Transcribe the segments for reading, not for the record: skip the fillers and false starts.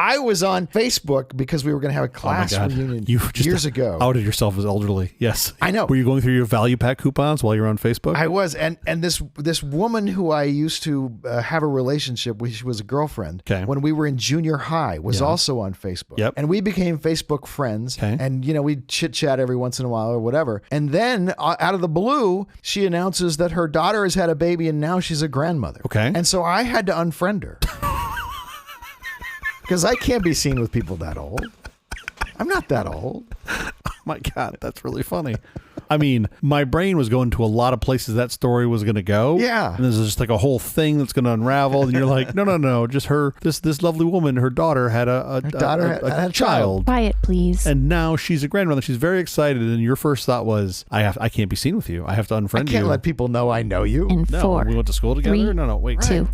I was on Facebook because we were going to have a class reunion years ago. Outed yourself as elderly. Yes. I know. Were you going through your value pack coupons while you were on Facebook? I was. And this woman who I used to have a relationship with, she was a girlfriend when we were in junior high, was also on Facebook. Yep. And we became Facebook friends. Okay. And, we'd chit chat every once in a while or whatever. And then out of the blue, she announces that her daughter has had a baby and now she's a grandmother. Okay. And so I had to unfriend her. Because I can't be seen with people that old. I'm not that old. Oh my God, that's really funny. I mean, my brain was going to a lot of places that story was going to go. Yeah. And there's just like a whole thing that's going to unravel. And you're like, no. Just this lovely woman, her daughter had a child. Quiet, please. And now she's a grandmother. She's very excited. And your first thought was, I can't be seen with you. I have to unfriend you. I can't let people know I know you. In no, 4, we went to school together? 3, No, wait. 2.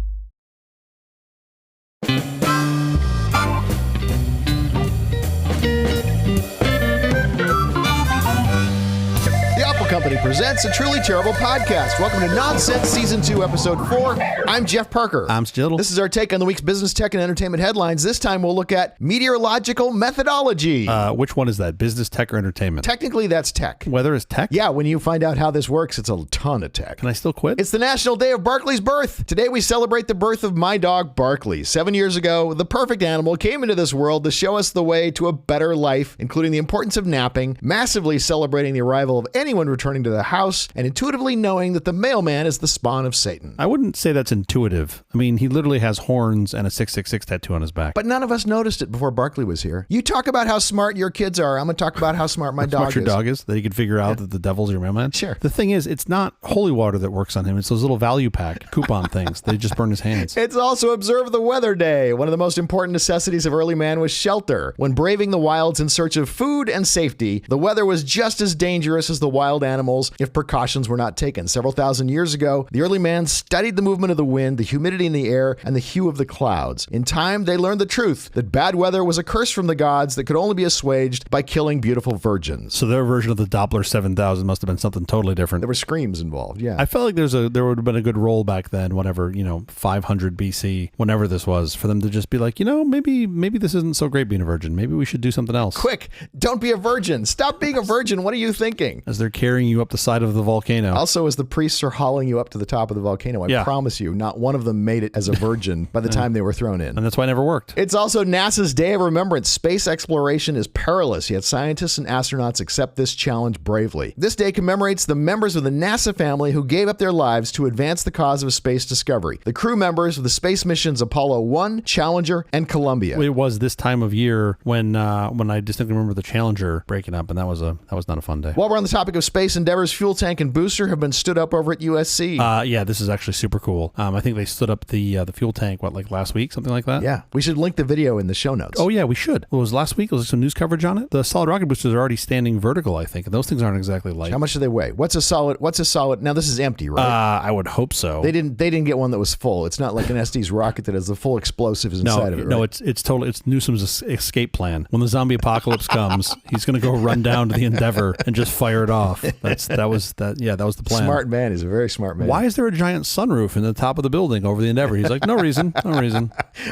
Company presents a truly terrible podcast. Welcome to Nonsense Season 2, Episode 4. I'm Jeff Parker. I'm Skittle. This is our take on the week's business, tech, and entertainment headlines. This time we'll look at meteorological methodology. Which one is that? Business, tech, or entertainment? Technically, that's tech. Weather is tech? Yeah, when you find out how this works, it's a ton of tech. Can I still quit? It's the National Day of Barkley's birth. Today we celebrate the birth of my dog, Barkley. 7 years ago, the perfect animal came into this world to show us the way to a better life, including the importance of napping, massively celebrating the arrival of anyone returning to the house, and intuitively knowing that the mailman is the spawn of Satan. I wouldn't say that's intuitive. I mean, he literally has horns and a 666 tattoo on his back. But none of us noticed it before Barkley was here. You talk about how smart your kids are. I'm going to talk about how smart my dog is. Your dog is? That he could figure out that the devil's your mailman? Sure. The thing is, it's not holy water that works on him. It's those little value pack coupon things. They just burn his hands. It's also Observe the Weather Day. One of the most important necessities of early man was shelter. When braving the wilds in search of food and safety, the weather was just as dangerous as the wild animals if precautions were not taken. Several thousand years ago, the early man studied the movement of the wind, the humidity in the air, and the hue of the clouds. In time, they learned the truth that bad weather was a curse from the gods that could only be assuaged by killing beautiful virgins. So their version of the Doppler 7000 must have been something totally different. There were screams involved, yeah. I felt like there would have been a good role back then, whatever, 500 BC, whenever this was, for them to just be like, maybe this isn't so great being a virgin. Maybe we should do something else. Quick, don't be a virgin. Stop being a virgin. What are you thinking? As they're carrying you up the side of the volcano. Also, as the priests are hauling you up to the top of the volcano, I promise you, not one of them made it as a virgin by the time they were thrown in. And that's why it never worked. It's also NASA's Day of Remembrance. Space exploration is perilous, yet scientists and astronauts accept this challenge bravely. This day commemorates the members of the NASA family who gave up their lives to advance the cause of space discovery. The crew members of the space missions Apollo 1, Challenger, and Columbia. It was this time of year when I distinctly remember the Challenger breaking up, and that was not a fun day. While we're on the topic of space endeavors, fuel tank and booster have been stood up over at USC. Yeah, this is actually super cool. I think they stood up the fuel tank, last week, something like that? Yeah. We should link the video in the show notes. Oh, yeah, we should. Well, it was last week. Was there some news coverage on it? The solid rocket boosters are already standing vertical, I think, and those things aren't exactly light. How much do they weigh? What's a solid? Now, this is empty, right? I would hope so. They didn't get one that was full. It's not like an Estes rocket that has the full explosives inside of it, right? No, it's Newsom's escape plan. When the zombie apocalypse comes, he's going to go run down to the Endeavor and just fire it off. That was the plan. Smart man. He's a very smart man. Why is there a giant sunroof in the top of the building over the Endeavor? He's like, no reason.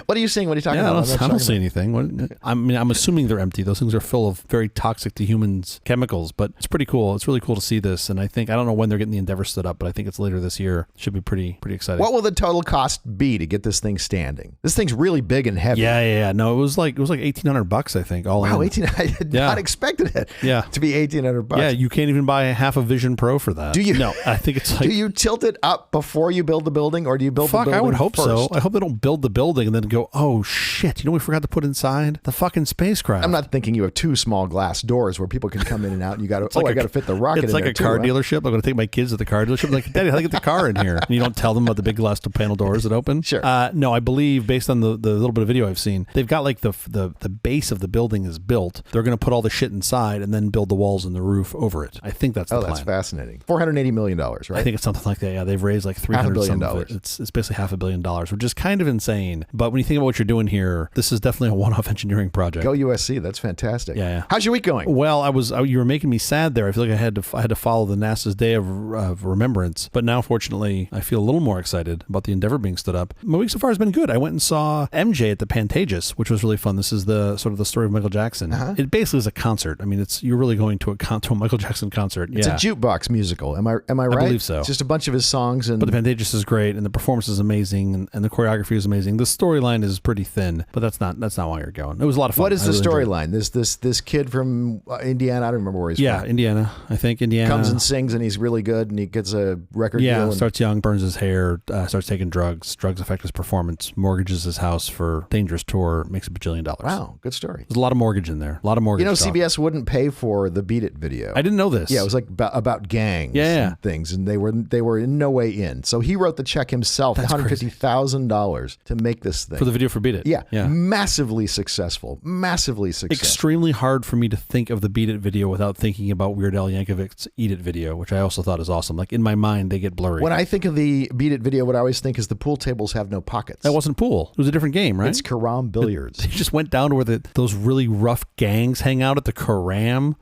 What are you seeing? What are you talking about? I don't see anything. I'm assuming they're empty. Those things are full of very toxic to humans chemicals, but it's pretty cool. It's really cool to see this, and I don't know when they're getting the Endeavor stood up, but I think it's later this year. Should be pretty exciting. What will the total cost be to get this thing standing? This thing's really big and heavy. Yeah. No, it was like $1,800, I think. All wow, in. I had not expected it. Yeah. To be $1,800. Yeah, you can't even buy half a Vision Pro for that. Do you? No, I think it's like. Do you tilt it up before you build the building, or do you build the building I would hope first? so. I hope they don't build the building and then go, oh shit, we forgot to put inside the fucking spacecraft. I'm not thinking you have two small glass doors where people can come in and out, and you got to, I got to fit the rocket in there. It's like a car dealership. I'm going to take my kids to the car dealership. I'm like, Daddy, how do I get the car in here? And you don't tell them about the big glass panel doors that open. Sure. No, I believe based on the little bit of video I've seen, they've got like the base of the building is built. They're going to put all the shit inside and then build the walls and the roof over it. I think that's the Oh, that's fascinating. $480 million, right? I think it's something like that. Yeah, they've raised like $300 million. It's basically $500 million, which is kind of insane. But when you think about what you're doing here, this is definitely a one-off engineering project. Go USC. That's fantastic. Yeah. How's your week going? Well, you were making me sad there. I feel like I had to follow the NASA's Day of Remembrance, but now fortunately I feel a little more excited about the Endeavour being stood up. My week so far has been good. I went and saw MJ at the Pantages, which was really fun. This is the sort of the story of Michael Jackson. It basically is a concert. I mean, you're really going to a Michael Jackson concert. It's a jukebox musical. Am I right? I believe so. It's just a bunch of his songs. But the Pantages is great, and the performance is amazing, and the choreography is amazing. The storyline is pretty thin, but that's not why you're going. It was a lot of fun. What is the storyline? This kid from Indiana. I don't remember where he's from. Yeah, Indiana. I think Indiana comes and sings, and he's really good, and he gets a record deal. Yeah, starts young, burns his hair, starts taking drugs. Drugs affect his performance. Mortgages his house for dangerous tour. Makes $1 bajillion. Wow, good story. There's a lot of mortgage in there. A lot of mortgage. CBS wouldn't pay for the Beat It video. I didn't know this. Yeah, it was like about gangs and things, and they were in no way in. So he wrote the check himself, $150,000 to make this thing for the video for Beat It. Yeah, massively successful. Extremely hard for me to think of the Beat It video without thinking about Weird Al Yankovic's Eat It video, which I also thought is awesome. Like in my mind, they get blurry. When I think of the Beat It video, what I always think is the pool tables have no pockets. That wasn't pool. It was a different game, right? It's Karam billiards. They just went down to where those really rough gangs hang out at the Karam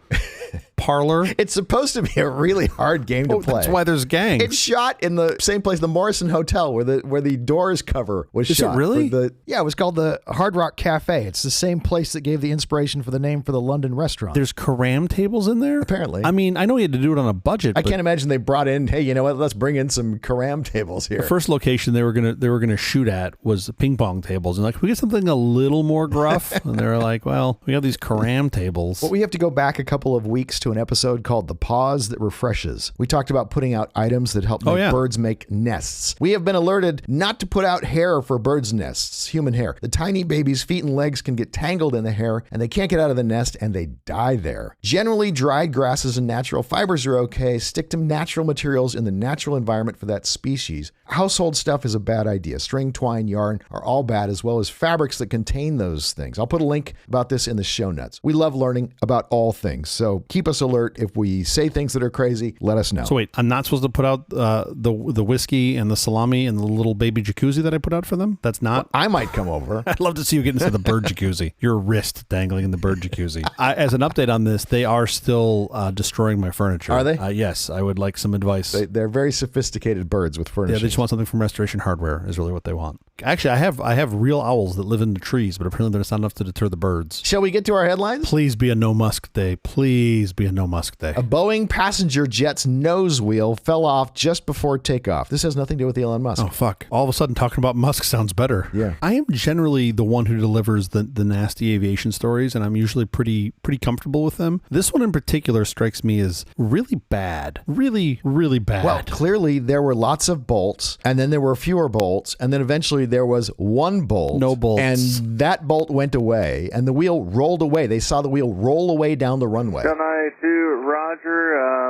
parlor. It's supposed to be a really hard game to play. That's why there's gangs. It's shot in the same place, the Morrison Hotel, where the Doors cover was shot. Is it really? Yeah, it was called the Hard Rock Cafe. It's the same place that gave the inspiration for the name for the London restaurant. There's Karam tables in there? Apparently. I mean, I know you had to do it on a budget. I can't imagine they brought in, hey, you know what, let's bring in some Karam tables here. The first location they were gonna shoot at was ping pong tables. And like, can we get something a little more gruff? And they were like, well, we have these Karam tables. Well, we have to go back a couple of weeks to an episode called The Pause That Refreshes. We talked about putting out items that help birds make nests. We have been alerted not to put out hair for birds' nests, human hair. The tiny baby's feet and legs can get tangled in the hair, and they can't get out of the nest, and they die there. Generally, dried grasses and natural fibers are okay. Stick to natural materials in the natural environment for that species. Household stuff is a bad idea. String, twine, yarn are all bad, as well as fabrics that contain those things. I'll put a link about this in the show notes. We love learning about all things, so keep us alert. If we say things that are crazy, let us know. So wait, I'm not supposed to put out the whiskey and the salami and the little baby jacuzzi that I put out for them? That's not? Well, I might come over. I'd love to see you get into the bird jacuzzi. Your wrist dangling in the bird jacuzzi. As an update on this, they are still destroying my furniture. Are they? Yes, I would like some advice. They're very sophisticated birds with furniture. Yeah, they just want something from Restoration Hardware is really what they want. Actually, I have real owls that live in the trees, but apparently there's not enough to deter the birds. Shall we get to our headlines? Please be a no Musk day. Please be a no Musk day. A Boeing passenger jet's nose wheel fell off just before takeoff. This has nothing to do with Elon Musk. Oh, fuck. All of a sudden, talking about Musk sounds better. Yeah. I am generally the one who delivers the nasty aviation stories, and I'm usually pretty comfortable with them. This one in particular strikes me as really bad. Really, really bad. Well, clearly there were lots of bolts, and then there were fewer bolts, and then eventually there was one bolt. No bolts. And that bolt went away, and the wheel rolled away. They saw the wheel roll away down the runway. 982, Roger.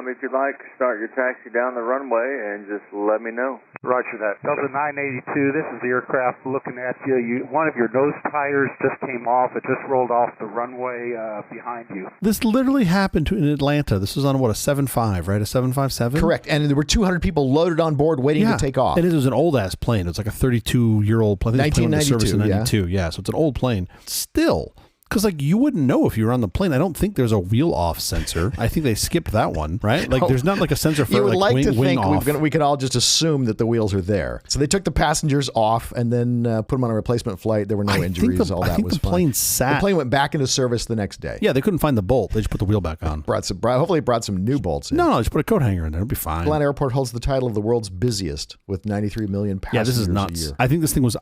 If you'd like to start your taxi down the runway, and just let me know. Roger that. Delta 982, this is the aircraft looking at you. One of your nose tires just came off. It just rolled off the runway behind you. This literally happened in Atlanta. This was on, what, a 7.5, right? A 757? Correct. And there were 200 people loaded on board waiting to take off. And it was an old-ass plane. It was like a 32-year-old plane. 1992, in 92, yeah. So it's an old plane. Still... Because, like, you wouldn't know if you were on the plane. I don't think there's a wheel-off sensor. I think they skipped that one, right? Like, there's not, like, a sensor for, you would like to wing think off. we could all just assume that the wheels are there. So they took the passengers off and then put them on a replacement flight. There were no injuries. All that was fine. I think the plane sat. The plane went back into service the next day. Yeah, they couldn't find the bolt. They just put the wheel back on. Hopefully it brought some new bolts in. No, just put a coat hanger in there. It'll be fine. Atlanta Airport holds the title of the world's busiest with 93 million passengers. Yeah, this is nuts. A year. I think this thing was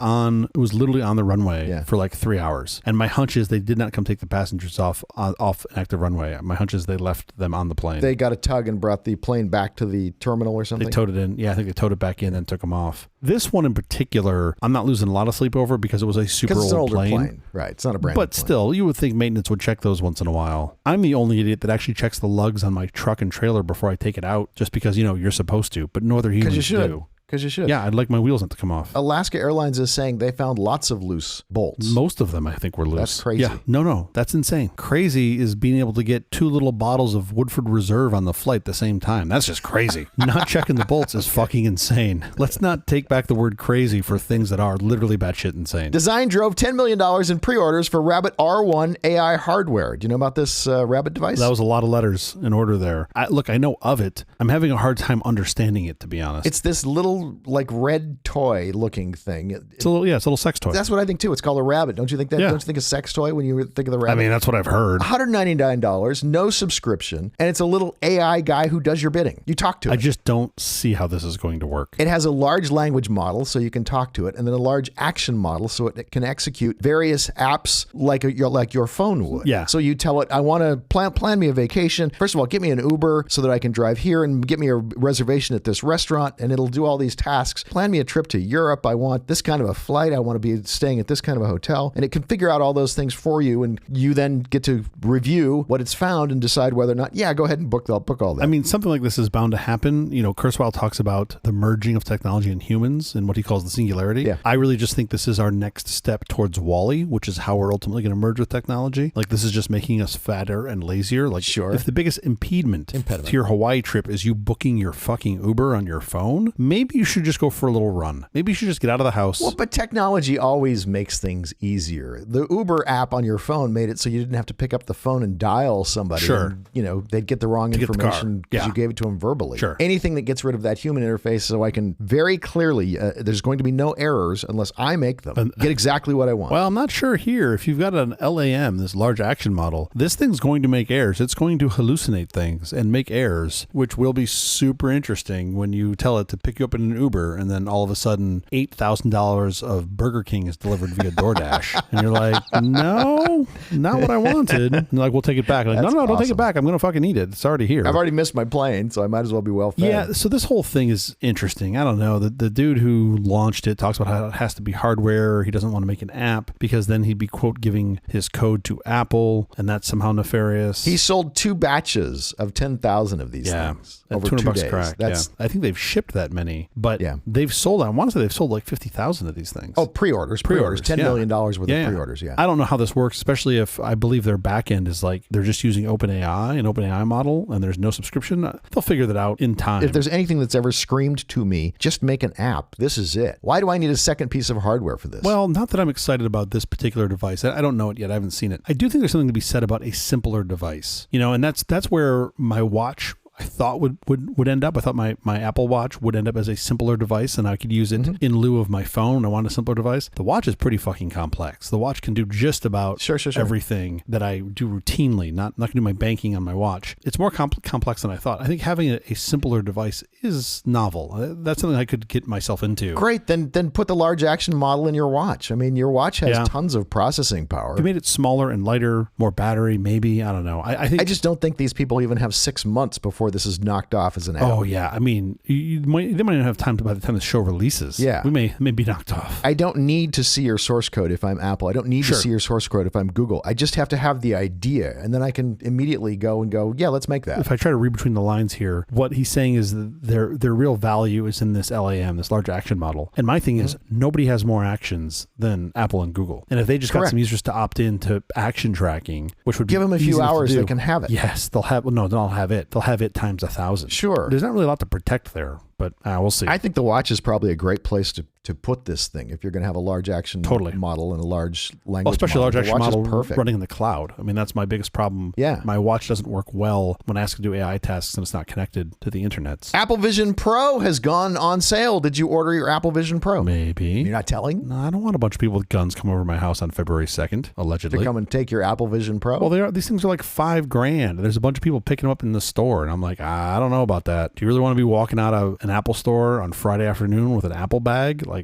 literally on the runway for like 3 hours. And my hunch is they did not come take the passengers off an active runway. My hunch is they left them on the plane. They got a tug and brought the plane back to the terminal or something? They towed it in. Yeah, I think they towed it back in and took them off. This one in particular, I'm not losing a lot of sleep over because it was a super old plane. Right, it's not a brand new plane. But still, you would think maintenance would check those once in a while. I'm the only idiot that actually checks the lugs on my truck and trailer before I take it out just because, you're supposed to, but no other humans do. Because you should. Yeah, I'd like my wheels not to come off. Alaska Airlines is saying they found lots of loose bolts. Most of them, I think, were loose. That's crazy. Yeah, no, that's insane. Crazy is being able to get 2 little bottles of Woodford Reserve on the flight at the same time. That's just crazy. Not checking the bolts is fucking insane. Let's not take back the word crazy for things that are literally batshit insane. Design drove $10 million in pre-orders for Rabbit R1 AI hardware. Do you know about this Rabbit device? That was a lot of letters in order there. Look, I know of it. I'm having a hard time understanding it, to be honest. It's this little, like, red toy looking thing. It's a little sex toy. That's what I think too. It's called a rabbit. Don't you think that? Yeah. Don't you think a sex toy when you think of the rabbit? I mean, that's what I've heard. $199, no subscription, and it's a little AI guy who does your bidding. You talk to it. I just don't see how this is going to work. It has a large language model so you can talk to it, and then a large action model so it can execute various apps like your phone would. Yeah. So you tell it, I want to plan me a vacation. First of all, get me an Uber so that I can drive here and get me a reservation at this restaurant, and it'll do all these tasks. Plan me a trip to Europe. I want this kind of a flight. I want to be staying at this kind of a hotel, and it can figure out all those things for you, and you then get to review what it's found and decide whether or not, yeah, go ahead and book all that. I mean, something like this is bound to happen. You know, Kurzweil talks about the merging of technology and humans and what he calls the singularity. Yeah. I really just think this is our next step towards WALL-E, which is how we're ultimately going to merge with technology. Like, this is just making us fatter and lazier. Like, sure. If the biggest impediment to your Hawaii trip is you booking your fucking Uber on your phone, maybe you should just go for a little run. Maybe you should just get out of the house. Well, but technology always makes things easier. The Uber app on your phone made it so you didn't have to pick up the phone and dial somebody. Sure. And, they'd get the wrong information because you gave it to them verbally. Sure. Anything that gets rid of that human interface so I can very clearly, there's going to be no errors unless I make them, get exactly what I want. Well, I'm not sure here. If you've got an LAM, this large action model, this thing's going to make errors. It's going to hallucinate things and make errors, which will be super interesting when you tell it to pick you up in an Uber and then all of a sudden $8,000 of Burger King is delivered via DoorDash. And you're like, no, not what I wanted. And like, we'll take it back. Like, no, don't take it back. I'm going to fucking eat it. It's already here. I've already missed my plane, so I might as well be well fed. Yeah, so this whole thing is interesting. I don't know. The dude who launched it talks about how it has to be hardware. He doesn't want to make an app because then he'd be, quote, giving his code to Apple, and that's somehow nefarious. He sold 2 batches of 10,000 of these things over 2 days. Crack. I think they've shipped that many, but they've sold, I want to say they've sold like 50,000 of these things. Oh, pre-orders. $10 million worth of pre-orders, I don't know how this works, especially if I believe their back end is like, they're just using OpenAI, an OpenAI model, and there's no subscription. They'll figure that out in time. If there's anything that's ever screamed to me, just make an app. This is it. Why do I need a second piece of hardware for this? Well, not that I'm excited about this particular device. I don't know it yet. I haven't seen it. I do think there's something to be said about a simpler device, and that's where my watch I thought would end up. I thought my Apple Watch would end up as a simpler device and I could use it in lieu of my phone. I want a simpler device. The watch is pretty fucking complex. The watch can do just about everything that I do routinely, not going to do my banking on my watch. It's more complex than I thought. I think having a simpler device is novel. That's something I could get myself into. Great. Then put the large action model in your watch. I mean, your watch has tons of processing power. You made it smaller and lighter, more battery, maybe. I don't know. I just don't think these people even have 6 months before this is knocked off as an app. Oh, yeah. I mean, they might not have time by the time the show releases. Yeah. We may be knocked off. I don't need to see your source code if I'm Apple. I don't need to see your source code if I'm Google. I just have to have the idea, and then I can immediately go, yeah, let's make that. If I try to read between the lines here, what he's saying is that their real value is in this LAM, this large action model. And my thing is, nobody has more actions than Apple and Google. And if they just got some users to opt in to action tracking, which would give them a few hours, they can have it. Yes, they'll have it. They'll have it times 1,000. Sure. There's not really a lot to protect there, but we'll see. I think the watch is probably a great place to put this thing if you're going to have a large action model and a large language especially model. A large action model perfect. running in the cloud. I mean, that's my biggest problem. Yeah. My watch doesn't work well when asked to do AI tasks and it's not connected to the internet. Apple Vision Pro has gone on sale. Did you order your Apple Vision Pro? Maybe. You're not telling? No, I don't want a bunch of people with guns come over my house on February 2nd, allegedly. To come and take your Apple Vision Pro? Well, these things are like $5,000. There's a bunch of people picking them up in the store, and I'm like, I don't know about that. Do you really want to be walking out of an Apple store on Friday afternoon with an Apple bag? Like,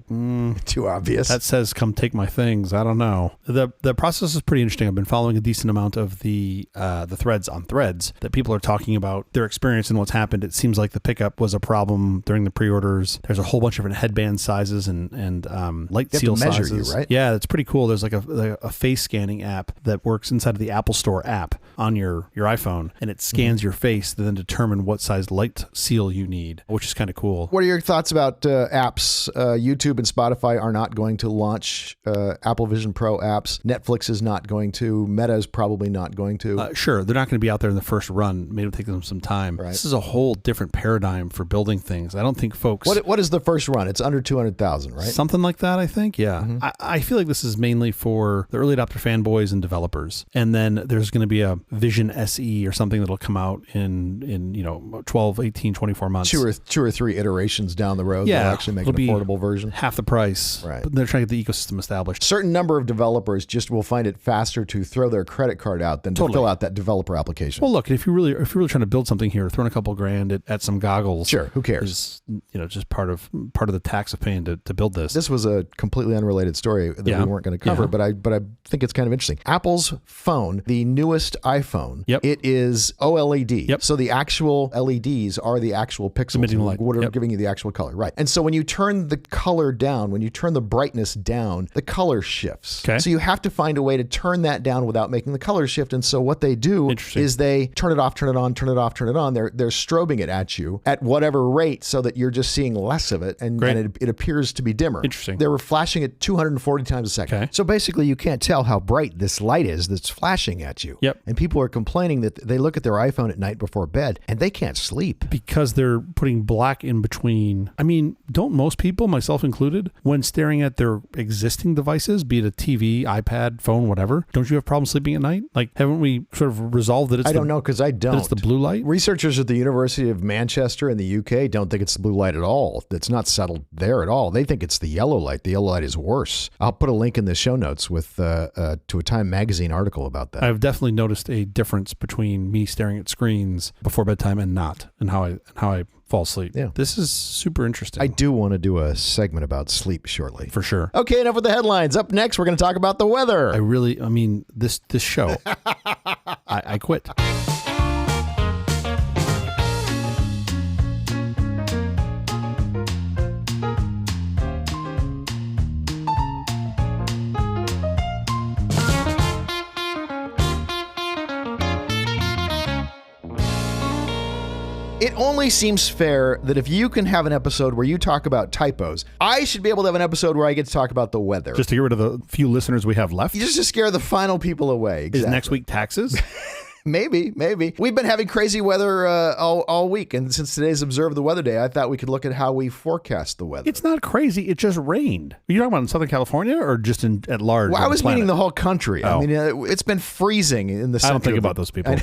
too obvious. That says, come take my things. I don't know. The process is pretty interesting. I've been following a decent amount of the threads on Threads that people are talking about their experience and what's happened. It seems like the pickup was a problem during the pre-orders. There's a whole bunch of different headband sizes and light seal sizes. You, right? Yeah, it's pretty cool. There's like a face scanning app that works inside of the Apple Store app. on your iPhone, and it scans your face to then determine what size light seal you need, which is kind of cool. What are your thoughts about apps? YouTube and Spotify are not going to launch Apple Vision Pro apps. Netflix is not going to. Meta is probably not going to. Sure, they're not going to be out there in the first run. Maybe it'll take them some time. Right. This is a whole different paradigm for building things. I don't think folks... What is the first run? It's under 200,000, right? Something like that, I think, yeah. I feel like this is mainly for the early adopter fanboys and developers. And then there's going to be a Vision SE or something that'll come out in 12, 18, 24 months. Two or three iterations down the road. Yeah, They'll actually make an affordable version. Half the price. Right. But they're trying to get the ecosystem established. Certain number of developers just will find it faster to throw their credit card out than to fill out that developer application. Well, look, if you're really trying to build something here, throwing a couple grand at some goggles, sure, who cares? Is just part of the tax of paying to build this. This was a completely unrelated story that we weren't going to cover, but I think it's kind of interesting. Apple's phone, the newest iPhone, it is OLED. Yep. So the actual LEDs are the actual pixels, emitting light, giving you the actual color, right? And so when you turn the color down, when you turn the brightness down, the color shifts. Okay. So you have to find a way to turn that down without making the color shift. And so what they do is they turn it off, turn it on, turn it off, turn it on. They're strobing it at you at whatever rate so that you're just seeing less of it, and it appears to be dimmer. Interesting. They were flashing it 240 times a second. Okay. So basically you can't tell how bright this light is that's flashing at you. Yep. And people are complaining that they look at their iPhone at night before bed and they can't sleep. Because they're putting black in between. I mean, don't most people, myself included, when staring at their existing devices, be it a TV, iPad, phone, whatever, don't you have problems sleeping at night? Like, haven't we sort of resolved that it's I don't know, because I don't. That it's the blue light? Researchers at the University of Manchester in the UK don't think it's the blue light at all. It's not settled there at all. They think it's the yellow light. The yellow light is worse. I'll put a link in the show notes with to a Time magazine article about that. I've definitely noticed a difference between me staring at screens before bedtime and not, and how I fall asleep. Yeah. This is super interesting. I do want to do a segment about sleep shortly. For sure. Okay, enough with the headlines. Up next, we're going to talk about the weather. This show, I quit. It only seems fair that if you can have an episode where you talk about typos, I should be able to have an episode where I get to talk about the weather. Just to get rid of the few listeners we have left? Just to scare the final people away. Exactly. Is next week taxes? Maybe. We've been having crazy weather all week, and since today's Observe the Weather Day, I thought we could look at how we forecast the weather. It's not crazy. It just rained. Are you talking about in Southern California or just at large? Well, I was meaning the whole country. Oh. I mean, it's been freezing in the center. I don't think about those people.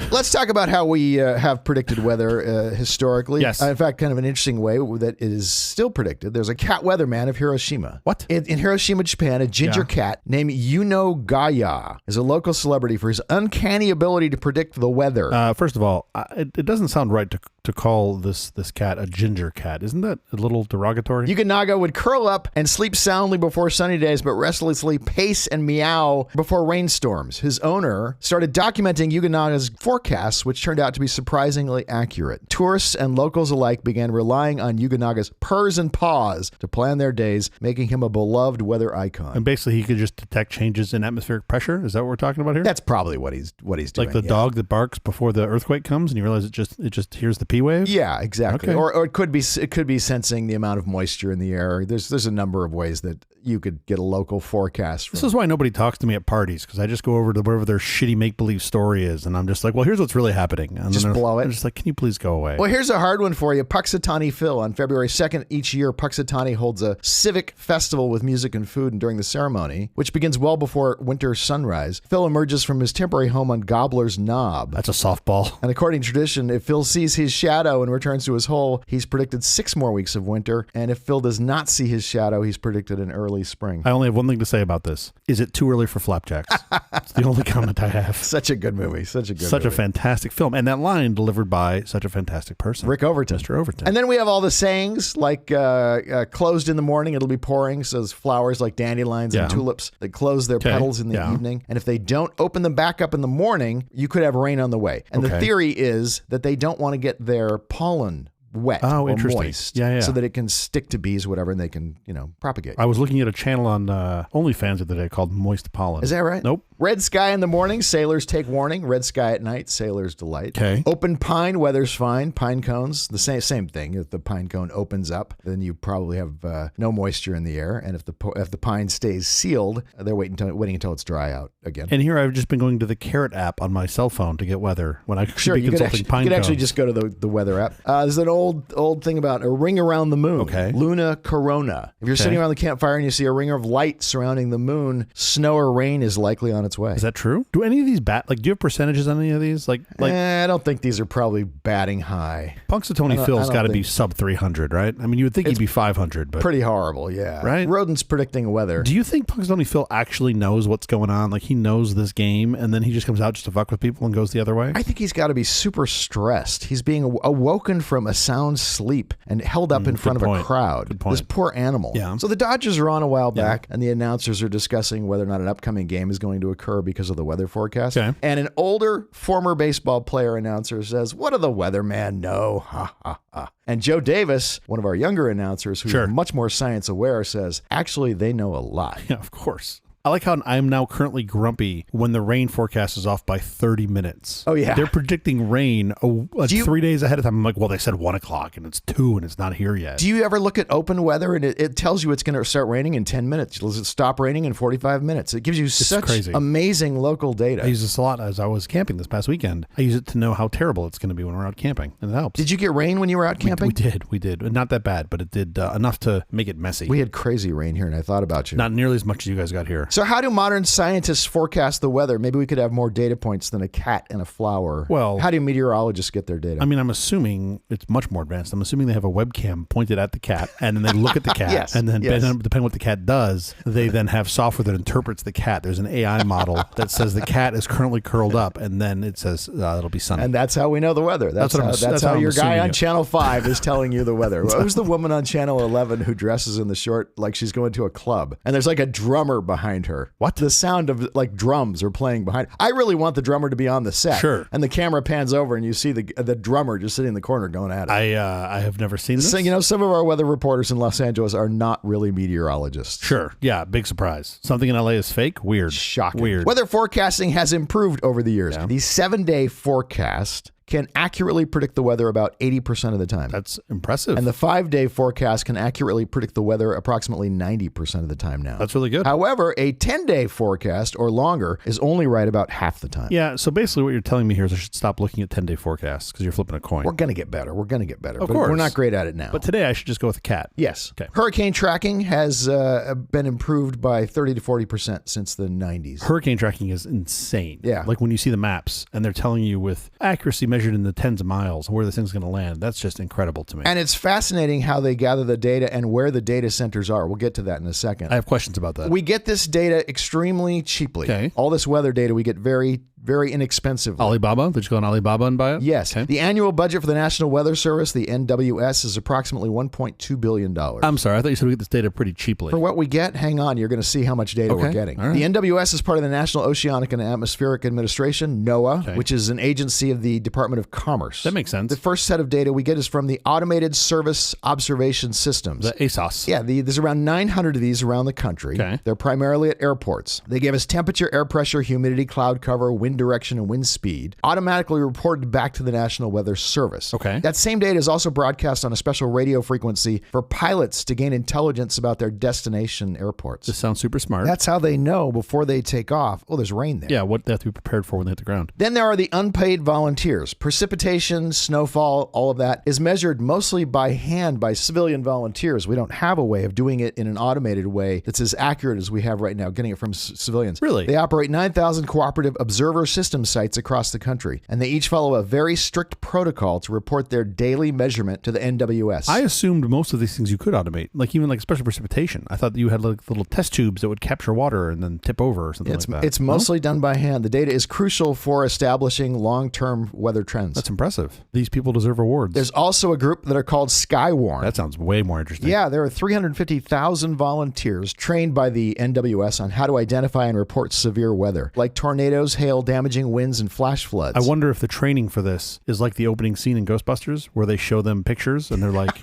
Let's talk about how we have predicted weather historically. Yes. In fact, kind of an interesting way that is still predicted. There's a cat weatherman of Hiroshima. What? In Hiroshima, Japan, a ginger cat named Yuno Gaya is a local celebrity for his uncanny ability to predict the weather. First of all, it doesn't sound right to call this cat a ginger cat. Isn't that a little derogatory? Yugonaga would curl up and sleep soundly before sunny days, but restlessly pace and meow before rainstorms. His owner started documenting Yugonaga's forecasts, which turned out to be surprisingly accurate. Tourists and locals alike began relying on Yugonaga's purrs and paws to plan their days, making him a beloved weather icon. And basically, he could just detect changes in atmospheric pressure. Is that what we're talking about here? That's probably what he's doing. Like the dog that barks before the earthquake comes, and you realize it just hears the P wave. Yeah, exactly. Okay. Or it could be sensing the amount of moisture in the air. There's a number of ways that you could get a local forecast from. This is why nobody talks to me at parties, because I just go over to wherever their shitty make-believe story is, and I'm just like, well, here's what's really happening. And just blow it. I'm just like, can you please go away? Well, here's a hard one for you. Puxatani Phil. On February 2nd each year, Puxatani holds a civic festival with music and food, and during the ceremony, which begins well before winter sunrise, Phil emerges from his temporary home on Gobbler's Knob. That's a softball. And according to tradition, if Phil sees his shadow and returns to his hole, he's predicted 6 more weeks of winter. And if Phil does not see his shadow, he's predicted an early spring. I only have one thing to say about this. Is it too early for flapjacks? It's the only comment I have. Such a good movie. Such a fantastic film. And that line delivered by such a fantastic person. Rick Overton. Mr. Overton. And then we have all the sayings like closed in the morning, it'll be pouring. So there's flowers like dandelions and tulips that close their petals in the evening. And if they don't open them back up in the morning, you could have rain on the way. And the theory is that they don't want to get their pollen wet Oh, or interesting. moist, Yeah. so that it can stick to bees, whatever, and they can, propagate. I was looking at a channel on OnlyFans the other day called Moist Pollen. Is that right? Nope. Red sky in the morning, sailors take warning. Red sky at night, sailors delight. Okay. Open pine, weather's fine. Pine cones, the same thing. If the pine cone opens up, then you probably have no moisture in the air. And if the pine stays sealed, they're waiting until it's dry out again. And here I've just been going to the Carrot app on my cell phone to get weather when I should be you could consulting pine you could actually cones. just go to the weather app. There's an old thing about a ring around the moon. Okay. Luna Corona. If you're sitting around the campfire and you see a ring of light surrounding the moon, snow or rain is likely on its way. Is that true? Do any of these do you have percentages on any of these? I don't think these are probably batting high. Punxsutawney Phil's got to be sub 300, right? I mean, you would think he'd be 500, but Pretty horrible, yeah. Right? Rodents predicting weather. do you think Punxsutawney Phil actually knows what's going on? Like he knows this game, and then he just comes out just to fuck with people and goes the other way? I think he's got to be super stressed. He's being awoken from a sound sleep and held up in front of a crowd. Good point. This poor animal. Yeah. So the Dodgers are on a while back, and the announcers are discussing whether or not an upcoming game is going to occur because of the weather forecast. Okay. And an older former baseball player announcer says, "What do the weatherman know?" Ha, ha, ha. And Joe Davis, one of our younger announcers who's much more science aware, says, actually, they know a lot. Yeah, of course. I like how I'm now currently grumpy when the rain forecast is off by 30 minutes. Oh, yeah. They're predicting rain 3 days ahead of time. I'm like, well, they said 1 o'clock and it's 2 and it's not here yet. Do you ever look at open weather and it tells you it's going to start raining in 10 minutes? Does it stop raining in 45 minutes? It gives you such amazing local data. I use this a lot as I was camping this past weekend. I use it to know how terrible it's going to be when we're out camping, and it helps. Did you get rain when you were out camping? We did. Not that bad, but it did enough to make it messy. We had crazy rain here, and I thought about you. Not nearly as much as you guys got here. So how do modern scientists forecast the weather? Maybe we could have more data points than a cat and a flower. Well, how do meteorologists get their data? I mean, I'm assuming it's much more advanced. I'm assuming they have a webcam pointed at the cat, and then they look at the cat, and then depending on what the cat does, they then have software that interprets the cat. There's an AI model that says the cat is currently curled up, and then it says it'll be sunny. And that's how we know the weather. That's how your guy on Channel 5 is telling you the weather. Who's the woman on Channel 11 who dresses in the short like she's going to a club, and there's like a drummer behind her? What? The sound of like drums are playing behind. I really want the drummer to be on the set. Sure. And the camera pans over and you see the drummer just sitting in the corner going at it. I have never seen this. So, some of our weather reporters in Los Angeles are not really meteorologists. Sure. Yeah. Big surprise. Something in LA is fake. Weird. Shocking. Weird. Weather forecasting has improved over the years. Yeah. The 7-day forecast can accurately predict the weather about 80% of the time. That's impressive. And the 5-day forecast can accurately predict the weather approximately 90% of the time now. That's really good. However, a 10-day forecast or longer is only right about half the time. Yeah, so basically what you're telling me here is I should stop looking at 10-day forecasts because you're flipping a coin. We're going to get better. Of course. We're not great at it now. But today I should just go with a cat. Yes. Okay. Hurricane tracking has been improved by 30 to 40% since the 90s. Hurricane tracking is insane. Yeah. Like when you see the maps and they're telling you with accuracy measured in the tens of miles where this thing's going to land. That's just incredible to me. And it's fascinating how they gather the data and where the data centers are. We'll get to that in a second. I have questions about that. We get this data extremely cheaply. Okay. All this weather data we get very, very inexpensively. Alibaba? Did you go on Alibaba and buy it? Yes. Okay. The annual budget for the National Weather Service, the NWS, is approximately $1.2 billion. I'm sorry. I thought you said we get this data pretty cheaply. For what we get, hang on, you're going to see how much data we're getting. Right. The NWS is part of the National Oceanic and Atmospheric Administration, NOAA, which is an agency of the Department of Commerce. That makes sense. The first set of data we get is from the Automated Service Observation Systems. The ASOS. Yeah, there's around 900 of these around the country. Okay. They're primarily at airports. They give us temperature, air pressure, humidity, cloud cover, wind direction, and wind speed, automatically reported back to the National Weather Service. Okay. That same data is also broadcast on a special radio frequency for pilots to gain intelligence about their destination airports. This sounds super smart. That's how they know before they take off, oh, there's rain there. Yeah, what they have to be prepared for when they hit the ground. Then there are the unpaid volunteers. Precipitation, snowfall, all of that is measured mostly by hand by civilian volunteers. We don't have a way of doing it in an automated way that's as accurate as we have right now, getting it from civilians. Really? They operate 9,000 cooperative observer system sites across the country, and they each follow a very strict protocol to report their daily measurement to the NWS. I assumed most of these things you could automate, like even like special precipitation. I thought that you had like little test tubes that would capture water and then tip over or something like that. It's mostly done by hand. The data is crucial for establishing long-term weather trends. That's impressive. These people deserve awards. There's also a group that are called Skywarn. That sounds way more interesting. Yeah, there are 350,000 volunteers trained by the NWS on how to identify and report severe weather, like tornadoes, hail, damaging winds and flash floods. I wonder if the training for this is like the opening scene in Ghostbusters where they show them pictures and they're like,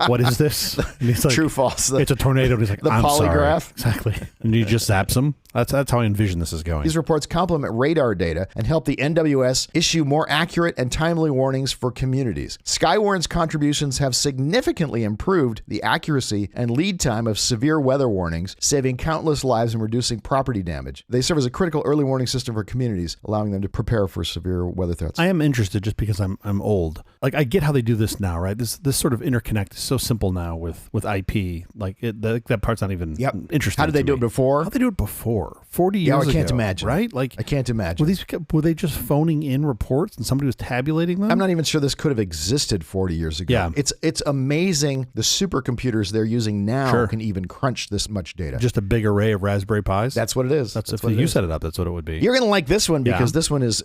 what is this? And he's like, True, false. It's a tornado. And he's like, the I'm polygraph. sorry. Exactly. And you just zaps them. That's how I envision this is going. These reports complement radar data and help the NWS issue more accurate and timely warnings for communities. Skywarn's contributions have significantly improved the accuracy and lead time of severe weather warnings, saving countless lives and reducing property damage. They serve as a critical early warning system for communities, allowing them to prepare for severe weather threats. I am interested just because I'm old. Like, I get how they do this now, right? This sort of interconnect is so simple now with IP. Like, that part's not even interesting. How did they do it before? How did they do it before? 40 years ago. I can't imagine. Right? Like, I can't imagine. Were they just phoning in reports and somebody was tabulating them? I'm not even sure this could have existed 40 years ago. Yeah. It's amazing the supercomputers they're using now can even crunch this much data. Just a big array of Raspberry Pis? That's what it is. That's if you set it up, that's what it would be. You're going to like this one because this one is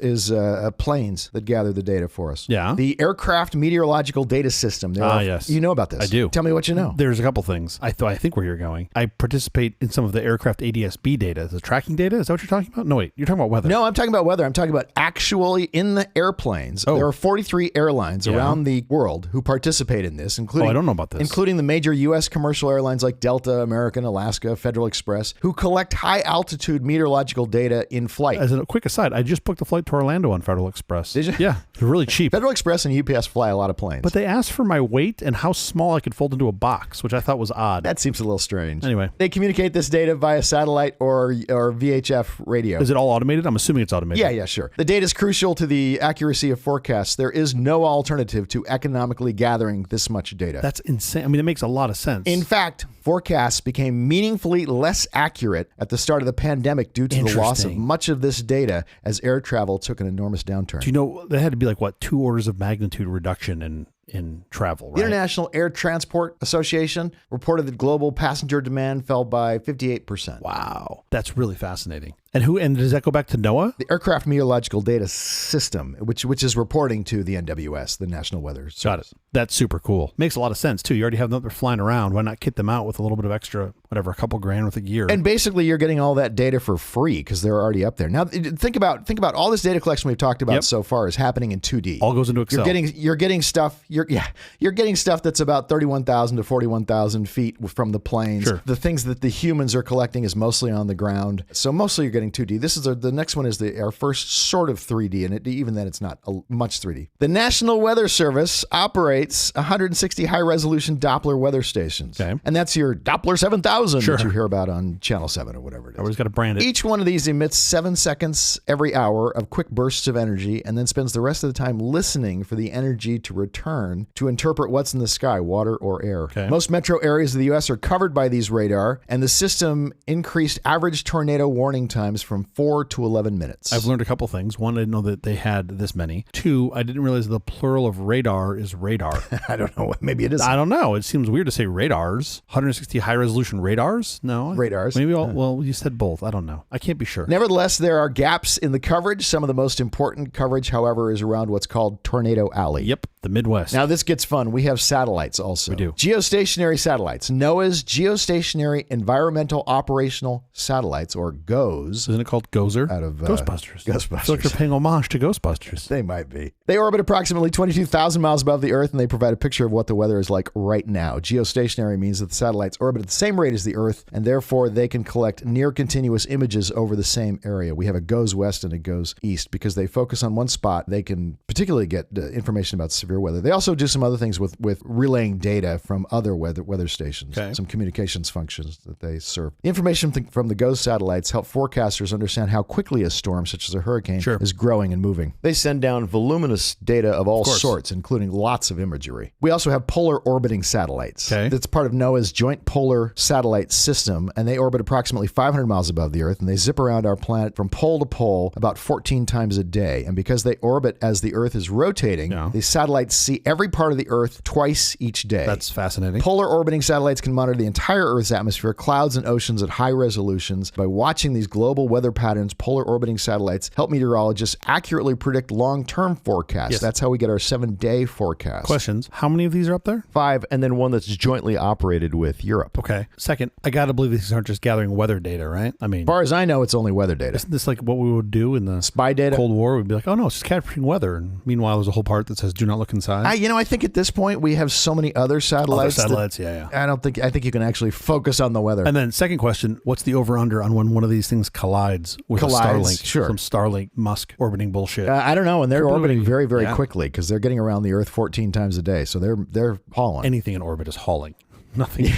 planes that gather the data for us. Yeah. The Aircraft Meteorological Data System. Yes. You know about this. I do. Tell me what you know. There's a couple things. I think where you're going. I participate in some of the aircraft ADS-B data, the tracking data. Is that what you're talking about? No, wait. You're talking about weather. No, I'm talking about weather. I'm talking about actually in the airplanes. Oh. There are 43 airlines around the world who participate in this, including I don't know about this. Including the major U.S. commercial airlines like Delta, American, Alaska, Federal Express, who collect high-altitude meteorological data in flight. As a quick aside, I just booked a flight to Orlando on Federal Express. Did you? Yeah. They're really cheap. Federal Express and UPS fly a lot of planes. But they asked for my weight and how small I could fold into a box, which I thought was odd. That seems a little strange. Anyway. They communicate this data via satellite or VHF radio. Is it all automated? I'm assuming it's automated. Yeah, sure. The data is crucial to the accuracy of forecasts. There is no alternative to economically gathering this much data. That's insane. I mean, it makes a lot of sense. In fact, forecasts became meaningfully less accurate at the start of the pandemic due to the loss of much of this data as air travel took an enormous downturn. Do you know, there had to be like, 2 orders of magnitude reduction in travel, right? The International Air Transport Association reported that global passenger demand fell by 58%. Wow. That's really fascinating. And does that go back to NOAA? The Aircraft Meteorological Data System, which is reporting to the NWS, the National Weather Service. Got it. That's super cool. Makes a lot of sense, too. You already have them they're flying around. Why not kit them out with a little bit of extra, whatever, a couple grand with a gear? And basically, you're getting all that data for free because they're already up there. Now, think about all this data collection we've talked about so far is happening in 2D. All goes into Excel. You're getting stuff. You're getting stuff that's about 31,000 to 41,000 feet from the planes. Sure. The things that the humans are collecting is mostly on the ground. So mostly you're getting 2D. This is the next one is our first sort of 3D, and even then it's not much 3D. The National Weather Service operates 160 high-resolution Doppler weather stations. Okay. And that's your Doppler 7000 that you hear about on Channel 7 or whatever it is. Everybody's got to brand it. Each one of these emits 7 seconds every hour of quick bursts of energy and then spends the rest of the time listening for the energy to return to interpret what's in the sky, water or air. Okay. Most metro areas of the U.S. are covered by these radar, and the system increased average tornado warning times from 4 to 11 minutes. I've learned a couple things. One, I didn't know that they had this many. 2, I didn't realize the plural of radar is radar. I don't know. Maybe it is. I don't know. It seems weird to say radars. 160 high-resolution radars? No. Radars. Maybe well, you said both. I don't know. I can't be sure. Nevertheless, there are gaps in the coverage. Some of the most important coverage, however, is around what's called Tornado Alley. Yep, the Midwest. Now, this gets fun. We have satellites also. We do. Geostationary satellites. NOAA's Geostationary Environmental Operational Satellites, or GOES. Isn't it called Gozer? Out of Ghostbusters. Ghostbusters. I feel like they're paying homage to Ghostbusters. They might be. They orbit approximately 22,000 miles above the Earth, and they provide a picture of what the weather is like right now. Geostationary means that the satellites orbit at the same rate as the Earth, and therefore they can collect near continuous images over the same area. We have a GOES West and a GOES East. Because they focus on one spot, they can particularly get information about severe weather. They also do some other things with relaying data from other weather stations, some communications functions that they serve. Information from the GOES satellites help forecasters understand how quickly a storm, such as a hurricane, is growing and moving. They send down voluminous data of all sorts, including lots of imagery. We also have polar orbiting satellites. That's part of NOAA's Joint Polar Satellite System, and they orbit approximately 500 miles above the Earth, and they zip around our planet from pole to pole about 14 times a day. And because they orbit as the Earth is rotating, these satellites see every part of the Earth twice each day. That's fascinating. Polar orbiting satellites can monitor the entire Earth's atmosphere, clouds and oceans at high resolutions by watching these global global weather patterns, polar orbiting satellites help meteorologists accurately predict long-term forecasts. Yes. That's how we get our 7-day forecast. Questions. How many of these are up there? 5, and then one that's jointly operated with Europe. Okay. Second, I got to believe these aren't just gathering weather data, right? I mean, As far as I know, it's only weather data. isn't this like what we would do in the Spy data. Cold War? We'd be like, oh no, it's just capturing weather. And meanwhile, there's a whole part that says, do not look inside. I think at this point we have so many other satellites. Yeah. I think you can actually focus on the weather. And then second question, what's the over-under on when one of these things collides with a Starlink? Sure. Some Starlink Musk orbiting bullshit. I don't know, and they're orbiting very, very Yeah. quickly because they're getting around the Earth 14 times a day, so they're hauling. Anything in orbit is hauling. Nothing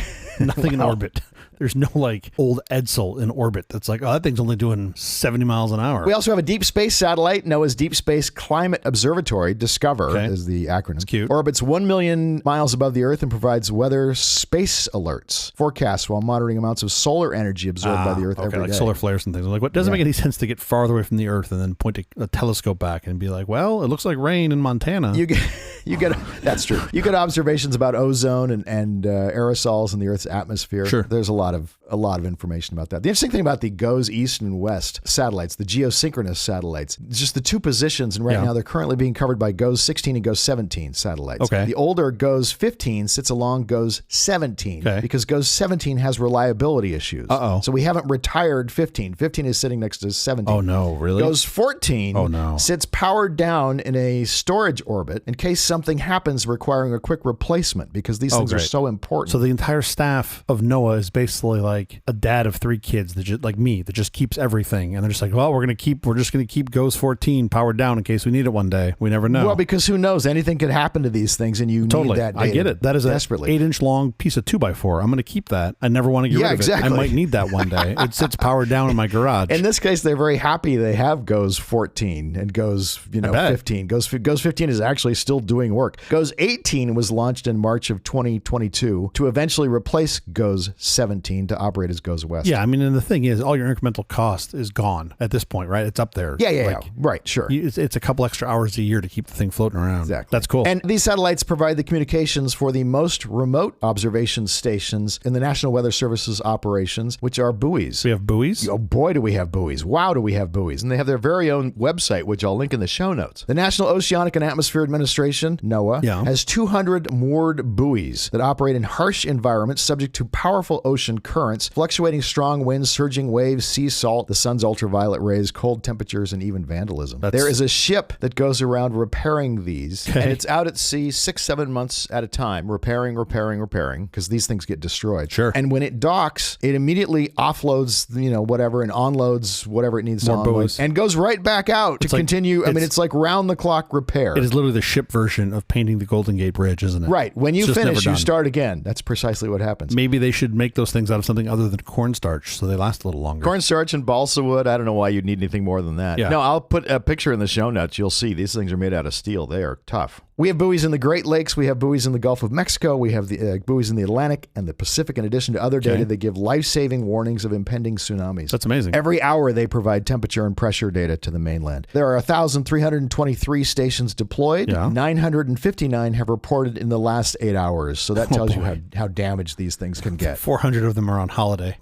in orbit. There's no like old Edsel in orbit that's like, oh, that thing's only doing 70 miles an hour. We also have a deep space satellite, NOAA's Deep Space Climate Observatory, DSCOVR is the acronym. It's cute. Orbits 1 million miles above the Earth and provides weather space alerts, forecasts while monitoring amounts of solar energy absorbed by the Earth every like day. solar flares and things. I'm like, what doesn't make any sense to get farther away from the Earth and then point a telescope back and be like, well, it looks like rain in Montana. You get that's true. You get observations about ozone and aerosols in the Earth's atmosphere. Sure. There's a lot of information about that. The interesting thing about the GOES East and West satellites, the geosynchronous satellites, just the two positions, and right now they're currently being covered by GOES 16 and GOES 17 satellites. Okay. The older GOES 15 sits along GOES 17 because GOES 17 has reliability issues. So we haven't retired 15. 15 is sitting next to 17. Oh no, really? GOES 14 sits powered down in a storage orbit in case something happens requiring a quick replacement because these things are so important. So the entire staff of NOAA is basically like a dad of 3 kids that just like me that just keeps everything, and they're just like, well, we're just gonna keep GOES 14 powered down in case we need it one day. We never know. Well, because who knows? Anything could happen to these things, and you need that data. I get it. That is desperately. an 8-inch long piece of 2x4. I'm going to keep that. I never want to get rid of exactly. it. I might need that one day. It sits powered down in my garage. In this case, they're very happy they have GOES 14 and GOES 15. GOES 15 is actually still doing work. GOES 18 was launched in March of 2022 to eventually replace GOES 17 to operate as GOES West. Yeah, I mean, and the thing is, all your incremental cost is gone at this point, right? It's up there. Yeah. Right, sure. It's a couple extra hours a year to keep the thing floating around. Exactly. That's cool. And these satellites provide the communications for the most remote observation stations in the National Weather Service's operations, which are buoys. We have buoys? Oh boy, do we have buoys. Wow, do we have buoys. And they have their very own website, which I'll link in the show notes. The National Oceanic and Atmospheric Administration, NOAA, has 200 moored buoys that operate in harsh environments subject to powerful ocean currents, fluctuating strong winds, surging waves, sea salt, the sun's ultraviolet rays, cold temperatures, and even vandalism. There is a ship that goes around repairing these, and it's out at sea 6-7 months at a time, repairing, because these things get destroyed. Sure. And when it docks, it immediately offloads, whatever, and onloads whatever it needs to unload, and goes right back out to continue. I mean, it's like round-the-clock repair. It is literally the ship version of painting the Golden Gate Bridge, isn't it? Right. When you finish, you start again. That's precisely what happens. Maybe they should make those things out of something other than cornstarch so they last a little longer. Cornstarch and balsa wood. I don't know why you'd need anything more than that. Yeah. No, I'll put a picture in the show notes. You'll see these things are made out of steel. They are tough. We have buoys in the Great Lakes. We have buoys in the Gulf of Mexico. We have the buoys in the Atlantic and the Pacific, in addition to other data that give life-saving warnings of impending tsunamis. That's amazing. Every hour, they provide temperature and pressure data to the mainland. There are 1,323 stations deployed. 959 have reported in the last 8 hours. So that tells you how damaged these things can get. 400 of them are on holiday.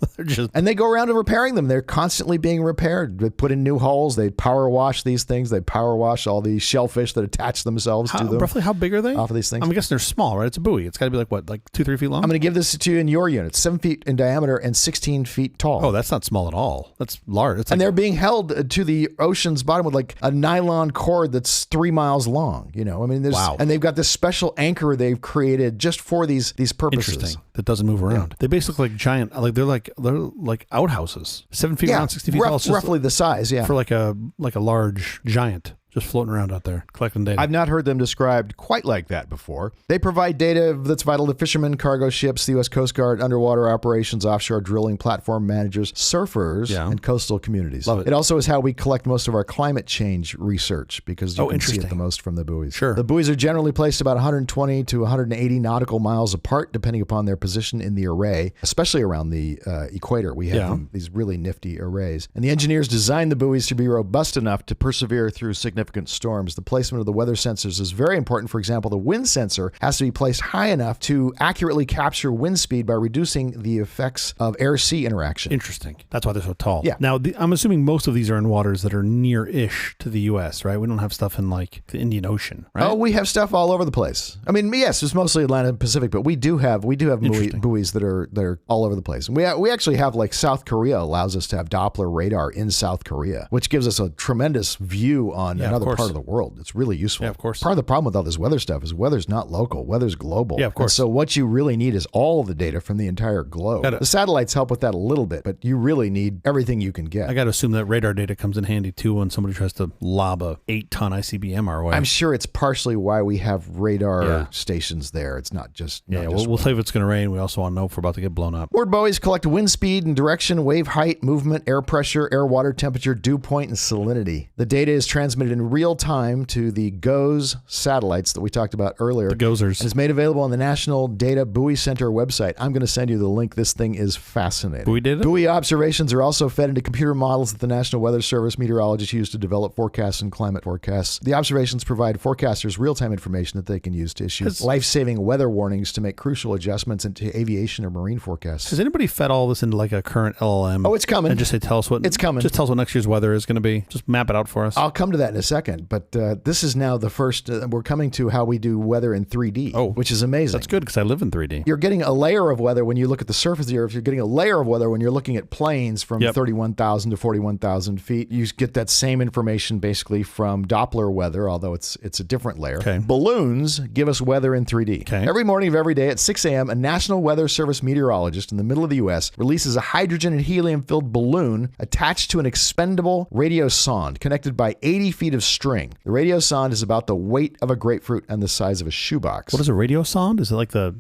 And they go around and repairing them. They're constantly being repaired. They put in new hulls. They power wash these things. They power wash all the shellfish that attach themselves to them. Roughly how big are they? Off of these things. I'm guessing they're small, right? It's a buoy. It's got to be like what, like 2-3 feet long? I'm going to give this to you in your unit. 7 feet in diameter and 16 feet tall. Oh, that's not small at all. That's large. And they're being held to the ocean's bottom with like a nylon cord that's 3 miles long. I mean, and they've got this special anchor they've created just for these purposes. Interesting. That doesn't move around. They basically like giant, they're like outhouses. 7 feet around, 16 feet tall. Roughly the size, for like a large giant. Just floating around out there, collecting data. I've not heard them described quite like that before. They provide data that's vital to fishermen, cargo ships, the U.S. Coast Guard, underwater operations, offshore drilling, platform managers, surfers, and coastal communities. Love it. It also is how we collect most of our climate change research because you can see it the most from the buoys. Sure. The buoys are generally placed about 120 to 180 nautical miles apart, depending upon their position in the array, especially around the equator. We have these really nifty arrays. And the engineers designed the buoys to be robust enough to persevere through significant significant storms. The placement of the weather sensors is very important. For example, the wind sensor has to be placed high enough to accurately capture wind speed by reducing the effects of air-sea interaction. Interesting. That's why they're so tall. Yeah. Now, I'm assuming most of these are in waters that are near-ish to the U.S., right? We don't have stuff in like the Indian Ocean, right? Oh, we have stuff all over the place. I mean, yes, it's mostly Atlantic and Pacific, but we do have buoys that are all over the place. And we actually have, like, South Korea allows us to have Doppler radar in South Korea, which gives us a tremendous view on another part of the world. It's really useful. Yeah, of course. Part of the problem with all this weather stuff is weather's not local. Weather's global. Yeah, of course. And so what you really need is all of the data from the entire globe. The satellites help with that a little bit, but you really need everything you can get. I got to assume that radar data comes in handy too when somebody tries to lob a 8-ton ICBM our way. I'm sure it's partially why we have radar stations there. It's not just we'll tell you if it's going to rain. We also want to know if we're about to get blown up. Board buoys collect wind speed and direction, wave height, movement, air pressure, air water temperature, dew point, and salinity. The data is transmitted in real time to the GOES satellites that we talked about earlier. The GOESers. And it's made available on the National Data Buoy Center website. I'm going to send you the link. This thing is fascinating. Buoy data? Buoy observations are also fed into computer models that the National Weather Service meteorologists use to develop forecasts and climate forecasts. The observations provide forecasters real-time information that they can use to issue life-saving weather warnings to make crucial adjustments into aviation or marine forecasts. Has anybody fed all this into like a current LLM? Oh, it's coming. And just say, tell us what it's coming. Just tell us what next year's weather is going to be. Just map it out for us. I'll come to that in a second, but this is now the first. We're coming to how we do weather in 3D, which is amazing. That's good because I live in 3D. You're getting a layer of weather when you look at the surface of the Earth. You're getting a layer of weather when you're looking at planes from 31,000 to 41,000 feet. You get that same information basically from Doppler weather, although it's a different layer. Okay. Balloons give us weather in 3D. Okay. Every morning of every day at 6 a.m., a National Weather Service meteorologist in the middle of the U.S. releases a hydrogen and helium-filled balloon attached to an expendable radio sonde connected by 80 feet of string. The radio sonde is about the weight of a grapefruit and the size of a shoebox. What is a radio sonde? Is it like the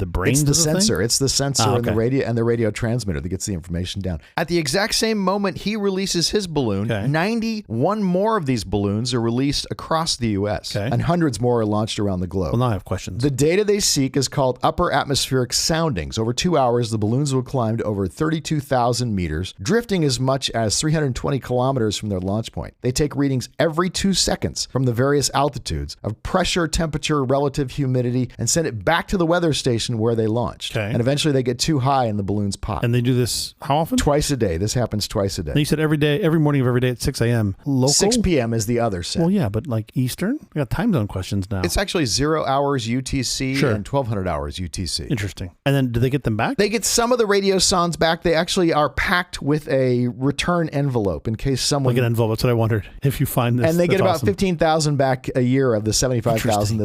brains? It's the of sensor. Thing? It's the sensor and the radio transmitter that gets the information down. At the exact same moment he releases his balloon, 91 more of these balloons are released across the U.S. And hundreds more are launched around the globe. Well, now I have questions. The data they seek is called upper atmospheric soundings. Over 2 hours, the balloons will climb to over 32,000 meters, drifting as much as 320 kilometers from their launch point. They take readings every 2 seconds from the various altitudes of pressure, temperature, relative humidity, and send it back to the weather station where they launched. And eventually they get too high and the balloons pop. And they do this how often? Twice a day. This happens twice a day. And you said every day, every morning of every day at 6 a.m. Local? 6 p.m. is the other set. Well, yeah, but like Eastern? We got time zone questions now. It's actually 0 hours UTC and 1200 hours UTC. Interesting. And then do they get them back? They get some of the radio sondes back. They actually are packed with a return envelope in case someone... Like an envelope. That's what I wondered. If you find this, and they get about awesome. 15,000 back a year of the 75,000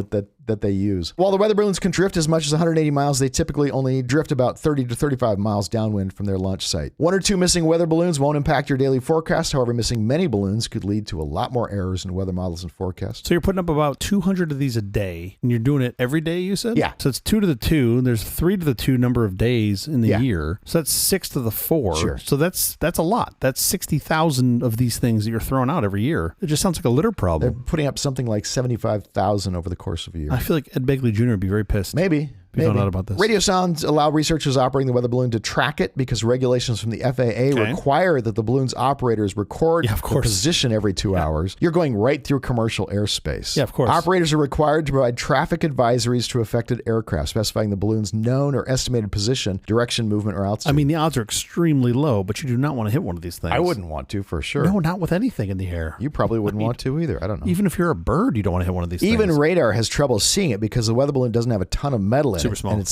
that they use. While the weather balloons can drift as much as 180 miles, they typically only drift about 30 to 35 miles downwind from their launch site. 1 or 2 missing weather balloons won't impact your daily forecast. However, missing many balloons could lead to a lot more errors in weather models and forecasts. So you're putting up about 200 of these a day, and you're doing it every day, you said? Yeah. So it's 2 to the 2, and there's 3 to the 2 number of days in the year. So that's 6 to the 4. Sure. So that's a lot. That's 60,000 of these things that you're throwing out every year. It just sounds like a litter problem. They're putting up something like 75,000 over the course of a year. I feel like Ed Begley Jr. would be very pissed. Maybe. We found out about this. Radio sondes allow researchers operating the weather balloon to track it because regulations from the FAA require that the balloon's operators record the position every 2 hours. You're going right through commercial airspace. Yeah, of course. Operators are required to provide traffic advisories to affected aircraft, specifying the balloon's known or estimated position, direction, movement, or altitude. I mean, the odds are extremely low, but you do not want to hit one of these things. I wouldn't want to, for sure. No, not with anything in the air. You probably wouldn't want to either. I don't know. Even if you're a bird, you don't want to hit one of these things. Even radar has trouble seeing it because the weather balloon doesn't have a ton of metal in it. Super small. And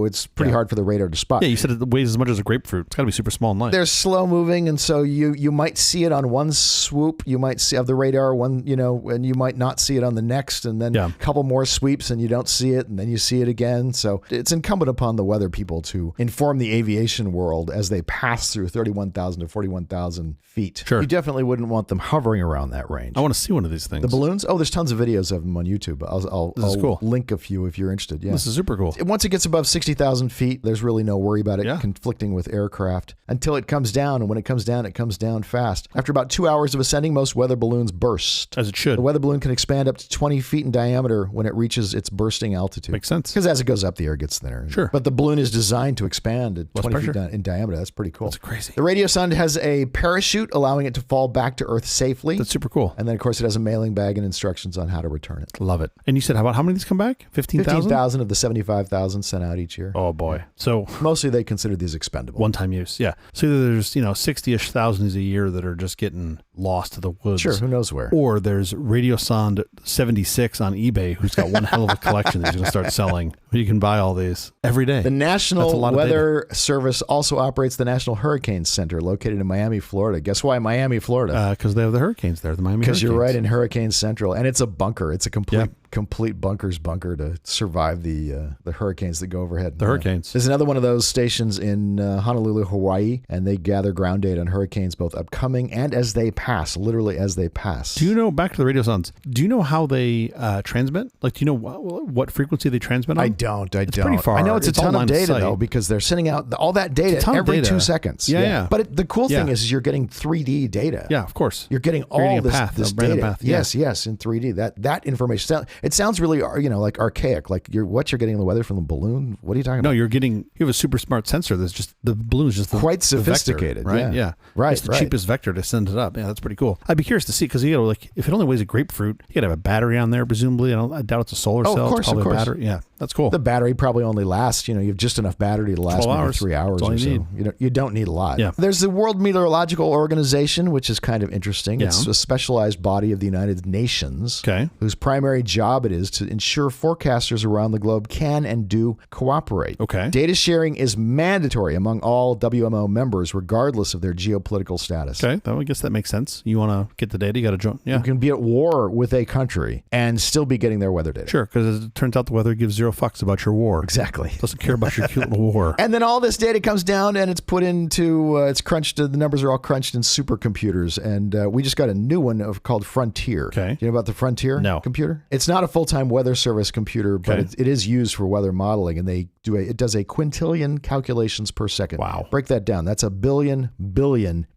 it's pretty hard for the radar to spot. Yeah, you said it weighs as much as a grapefruit. It's got to be super small and light. They're slow moving, and so you might see it on one swoop. You might see of the radar one, and you might not see it on the next, and then a couple more sweeps, and you don't see it, and then you see it again. So it's incumbent upon the weather people to inform the aviation world as they pass through 31,000 to 41,000 feet. Sure. You definitely wouldn't want them hovering around that range. I want to see one of these things. The balloons? Oh, there's tons of videos of them on YouTube. I'll cool. link a few if you're interested. Yeah. This is super cool. Once it gets above 60,000 feet, there's really no worry about it conflicting with aircraft until it comes down. And when it comes down fast. After about 2 hours of ascending, most weather balloons burst. As it should. The weather balloon can expand up to 20 feet in diameter when it reaches its bursting altitude. Makes sense. Because as it goes up, the air gets thinner. Sure. But the balloon is designed to expand at 20 feet in diameter. That's pretty cool. That's crazy. The radiosonde has a parachute allowing it to fall back to Earth safely. That's super cool. And then, of course, it has a mailing bag and instructions on how to return it. Love it. And you said how many of these come back? 15,000? 15,000 of the 75,000 sent out each year. Oh, boy. So mostly they consider these expendable. One-time use, yeah. So either there's, 60-ish thousands a year that are just getting lost to the woods. Sure, who knows where. Or there's Radiosonde 76 on eBay who's got one hell of a collection that he's going to start selling. You can buy all these every day. The National Weather Service also operates the National Hurricane Center located in Miami, Florida. Guess why Miami, Florida? Because they have the hurricanes there, the Miami Hurricanes. Because you're right in Hurricane Central. And it's a bunker. It's a complete bunker's bunker to survive the hurricanes that go overhead. The hurricanes. There's another one of those stations in Honolulu, Hawaii, and they gather ground data on hurricanes both upcoming and as they pass, literally as they pass. Do you know, back to the radiosondes, do you know how they transmit? Like, do you know what frequency they transmit on? I don't. It's pretty far. I know it's a ton of data, sight. though, because they're sending out all that data every 2 seconds. Yeah. But the cool thing is you're getting 3D data. Yeah, of course. You're getting this data. Path, yes, in 3D. That information. It sounds really, like archaic. Like you're getting the weather from the balloon. What are you talking about? No, you have a super smart sensor that's just, the balloon is just quite sophisticated, vector, right? Yeah. Right. It's the cheapest vector to send it up. Yeah, that's pretty cool. I'd be curious to see, because you gotta, if it only weighs a grapefruit, you gotta have a battery on there, presumably. I doubt it's a solar cell. Of course, it's probably a battery. Yeah, that's cool. The battery probably only lasts, you have just enough battery to last maybe 3 hours or so. You don't need a lot. Yeah. There's the World Meteorological Organization, which is kind of interesting. Yeah. It's a specialized body of the United Nations, whose primary job it is to ensure forecasters around the globe can and do cooperate. Okay. Data sharing is mandatory among all WMO members, regardless of their geopolitical status. Okay, I guess that makes sense. You want to get the data, you got to join. Yeah. You can be at war with a country and still be getting their weather data. Sure, because it turns out the weather gives zero fucks about your war. Exactly. Doesn't care about your cute little war. And then all this data comes down and it's put into, it's crunched, the numbers are all crunched in supercomputers. And we just got a new one called Frontier. Okay. Do you know about the Frontier computer? It's not a full-time weather service computer, but it is used for weather modeling. And it does a quintillion calculations per second. Wow. Break that down. That's a billion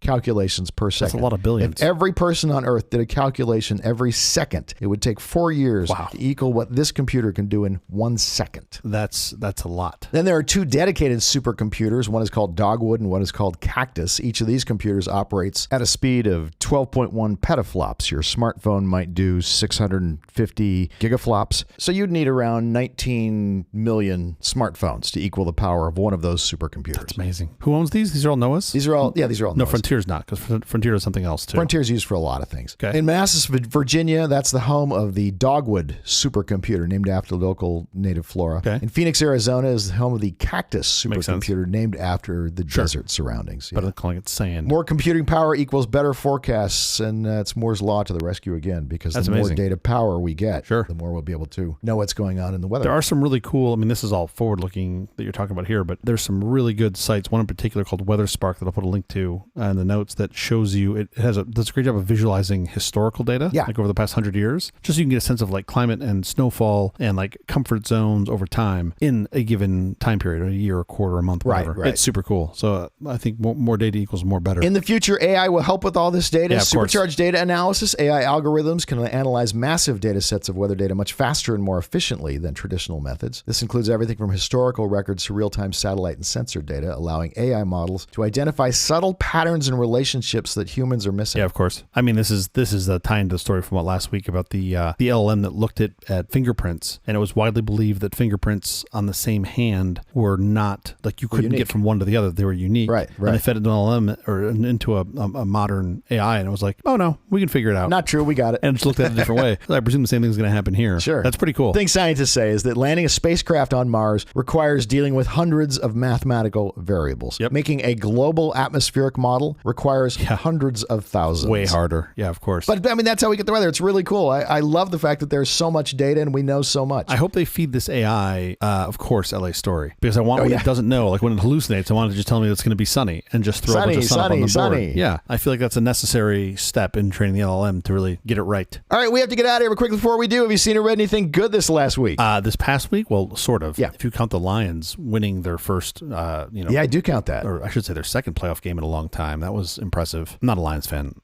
calculations per second. That's a lot of billions. If every person on Earth did a calculation every second, it would take 4 years to equal what this computer can do in 1 second. That's a lot. Then there are two dedicated supercomputers. One is called Dogwood and one is called Cactus. Each of these computers operates at a speed of 12.1 petaflops. Your smartphone might do 650 gigaflops. So you'd need around 19 million smartphones to equal the power of one of those supercomputers. That's amazing. Who owns these? These are all NOAA's? These are all No, NOAA's. Frontier's not, because Frontier does something else too. Frontier's used for a lot of things. Okay. In Manassas, Virginia, that's the home of the Dogwood supercomputer, named after local native flora. Okay. In Phoenix, Arizona, is the home of the Cactus supercomputer, named after the desert surroundings. Better than calling it sand. More computing power equals better forecasts, and it's Moore's Law to the rescue again, because the more data power we get, the more we'll be able to know what's going on in the weather. There are some really cool, this is all forward-looking that you're talking about here, but there's some really good sites, one in particular called WeatherSpark that I'll put a link to in the notes, that shows you, it does a great job of visualizing historical data, like over the past 100 years, just so you can get a sense of like climate and snowfall and like comfort zones over time in a given time period, a year, a quarter, a month, whatever. Right. It's super cool. So I think more data equals more better. In the future, AI will help with all this data. Yeah, Supercharged data analysis, AI algorithms can analyze massive data sets of weather data much faster and more efficiently than traditional methods. This includes everything from historical records to real-time satellite and sensor data, allowing AI models to identify subtle patterns and relationships that humans are missing. Yeah, of course. This is a tie into the story from last week about the LLM that looked at fingerprints, and it was widely believed that fingerprints on the same hand were not, like, you couldn't get from one to the other. They were unique. Right. And they fed it an LLM or into a modern AI, and it was like, oh no, we can figure it out. Not true. We got it. And it just looked at it a different way. I presume the same thing's going to happen here. Sure. That's pretty cool. The thing scientists say is that landing a spacecraft on Mars requires dealing with hundreds of mathematical variables. Yep. Making a global atmospheric model requires hundreds of thousands. Way harder. Yeah, of course. But I mean, that's how we get the weather. It's really cool. I love the fact that there's so much data and we know so much. I hope they feed this AI, of course, LA Story, because I want what it doesn't know. Like when it hallucinates, I want it to just tell me it's going to be sunny and just throw a bunch of sun up on the board. Yeah, I feel like that's a necessary step in training the LLM to really get it right. All right, we have to get out of here. But quickly before we do, have you seen or read anything good this last week? This past week? Well, sort of. Yeah. If you count the Lions winning their first, Yeah, I do count that. Or I should say their second playoff game in a long time. That was impressive. I'm not a Lions fan.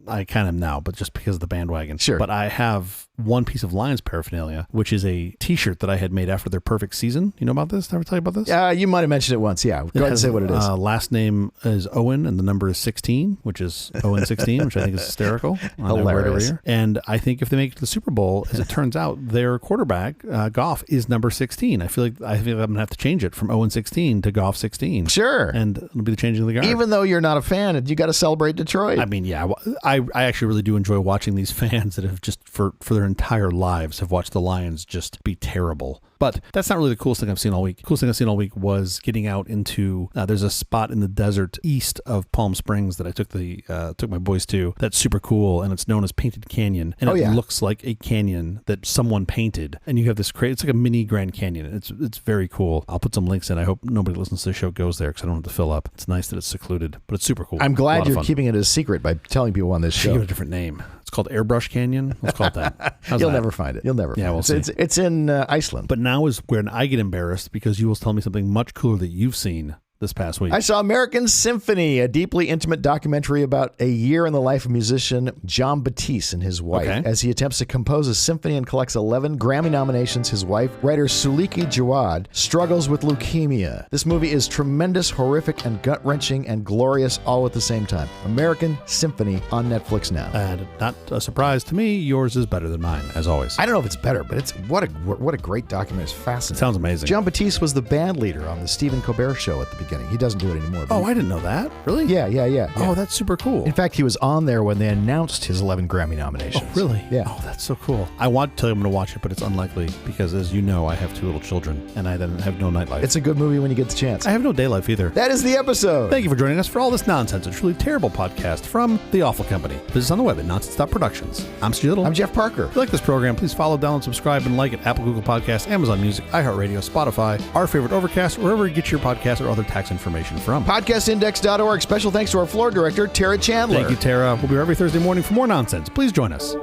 I kind of am now, but just because of the bandwagon. Sure. But I have one piece of Lions paraphernalia, which is a T-shirt that I had made after their perfect season. You know about this? Did I ever tell you about this? Yeah, you might have mentioned it once. Yeah, go ahead and say what it is. Last name is Owen, and the number is 16, which is Owen 16, which I think is hysterical. Hilarious. And I think if they make it to the Super Bowl, as it turns out, their quarterback, Goff, is number 16. I feel like I'm going to have to change it from Owen 16 to Goff 16. Sure. And it'll be the changing of the guard. Even though you're not a fan, you got to celebrate Detroit. I mean, yeah, I actually really do enjoy watching these fans that have just, for their entire lives, have watched the Lions just be terrible. But that's not really the coolest thing I've seen all week. The coolest thing I've seen all week was getting out into, there's a spot in the desert east of Palm Springs that I took my boys to. That's super cool, and it's known as Painted Canyon. And it looks like a canyon that someone painted. And you have this it's like a mini Grand Canyon. It's very cool. I'll put some links in. I hope nobody listens to the show goes there because I don't have to fill up. It's nice that it's secluded, but it's super cool. I'm glad you're keeping it a secret by telling people on this show. Give it a different name. It's called Airbrush Canyon. Let's call it that. You'll never find it. You'll never find we'll it. See. It's in Iceland. But now is when I get embarrassed because you will tell me something much cooler that you've seen this past week. I saw American Symphony, a deeply intimate documentary about a year in the life of musician John Batiste and his wife. As he attempts to compose a symphony and collects 11 Grammy nominations, his wife, writer Suliki Jawad, struggles with leukemia. This movie is tremendous, horrific, and gut-wrenching and glorious all at the same time. American Symphony on Netflix now. And not a surprise to me, yours is better than mine, as always. I don't know if it's better, but it's what a great documentary. It's fascinating. It sounds amazing. John Batiste was the band leader on the Stephen Colbert Show at the beginning. He doesn't do it anymore. Oh, I didn't know that. Really? Yeah. Oh, that's super cool. In fact, he was on there when they announced his 11 Grammy nominations. Oh, really? Yeah. Oh, that's so cool. I want to tell you I'm going to watch it, but it's unlikely because, as you know, I have 2 little children and I then have no nightlife. It's a good movie when you get the chance. I have no day life either. That is the episode. Thank you for joining us for all this nonsense. A truly terrible podcast from The Awful Company. Visit us on the web at nonsense.productions. I'm Stu Little. I'm Jeff Parker. If you like this program, please follow, download, subscribe, and like at Apple, Google Podcasts, Amazon Music, iHeartRadio, Spotify, our favorite Overcast, wherever you get your podcast or other tax information from. Podcastindex.org. Special thanks to our floor director, Tara Chandler. Thank you, Tara. We'll be here every Thursday morning for more nonsense. Please join us.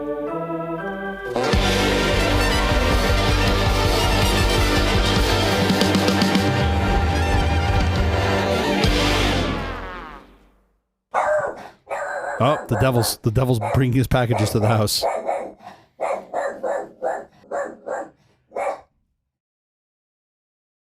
Oh, the devil's bringing his packages to the house.